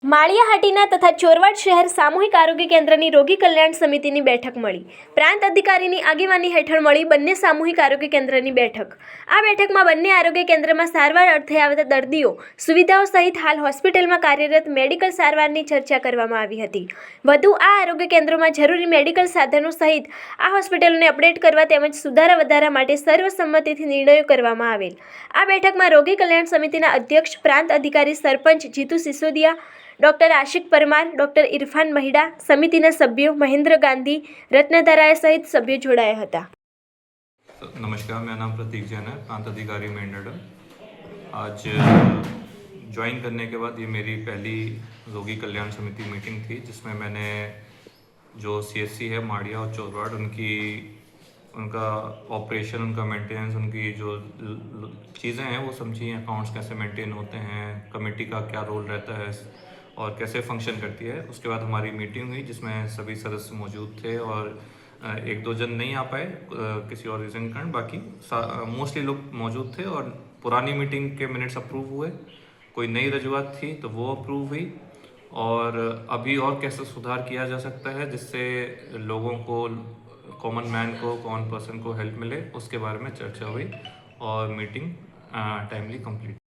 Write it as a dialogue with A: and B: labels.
A: માળિયાહાટીના તથા ચોરવાડ શહેર સામૂહિક આરોગ્ય કેન્દ્રની રોગી કલ્યાણ સમિતિની બેઠક મળી. પ્રાંત અધિકારીની આગેવાની હેઠળ મળી બંને સામૂહિક આરોગ્ય કેન્દ્રની બેઠક. આ બેઠકમાં બંને આરોગ્ય કેન્દ્રમાં સારવાર અર્થે આવતા દર્દીઓ, સુવિધાઓ સહિત હાલ હોસ્પિટલમાં કાર્યરત મેડિકલ સારવારની ચર્ચા કરવામાં આવી હતી. વધુ આ આરોગ્ય કેન્દ્રોમાં જરૂરી મેડિકલ સાધનો સહિત આ હોસ્પિટલોને અપડેટ કરવા તેમજ સુધારા વધારા માટે સર્વસંમતિથી નિર્ણયો કરવામાં આવેલ. આ બેઠકમાં રોગી કલ્યાણ સમિતિના અધ્યક્ષ, પ્રાંત અધિકારી સરપંચ જીતુ સિસોદિયા, ડૉક્ટર આશિક પરમાર, ડૉક્ટર ઇરફાન મહિડા, સમિતિના સભ્યો મહેન્દ્ર गांधी, रत्नधराया सहित सभ्यों जोड़ाया था।
B: नमस्कार, मेरा नाम प्रतीक जैन है, प्रांत अधिकारी मेंढर। आज ज्वाइन करने के बाद ये मेरी पहली रोगी कल्याण समिति मीटिंग थी, जिसमें मैंने जो CSC है माड़िया और चोरवाड़ उनका ऑपरेशन, उनका मेंटेनेंस, उनकी जो चीज़ें हैं वो समझी, अकाउंट्स कैसे मेंटेन होते हैं, कमेटी का क्या रोल रहता है और कैसे फंक्शन करती है। उसके बाद हमारी मीटिंग हुई जिसमें सभी सदस्य मौजूद थे और एक दो जन नहीं आ पाए किसी और रीज़न के कारण, बाकी मोस्टली लोग मौजूद थे और पुरानी मीटिंग के मिनट्स अप्रूव हुए। कोई नई रजूआत थी तो वो अप्रूव हुई और अभी और कैसे सुधार किया जा सकता है जिससे लोगों को, कॉमन मैन को, कॉमन पर्सन को हेल्प मिले, उसके बारे में चर्चा हुई और मीटिंग टाइमली कंप्लीट।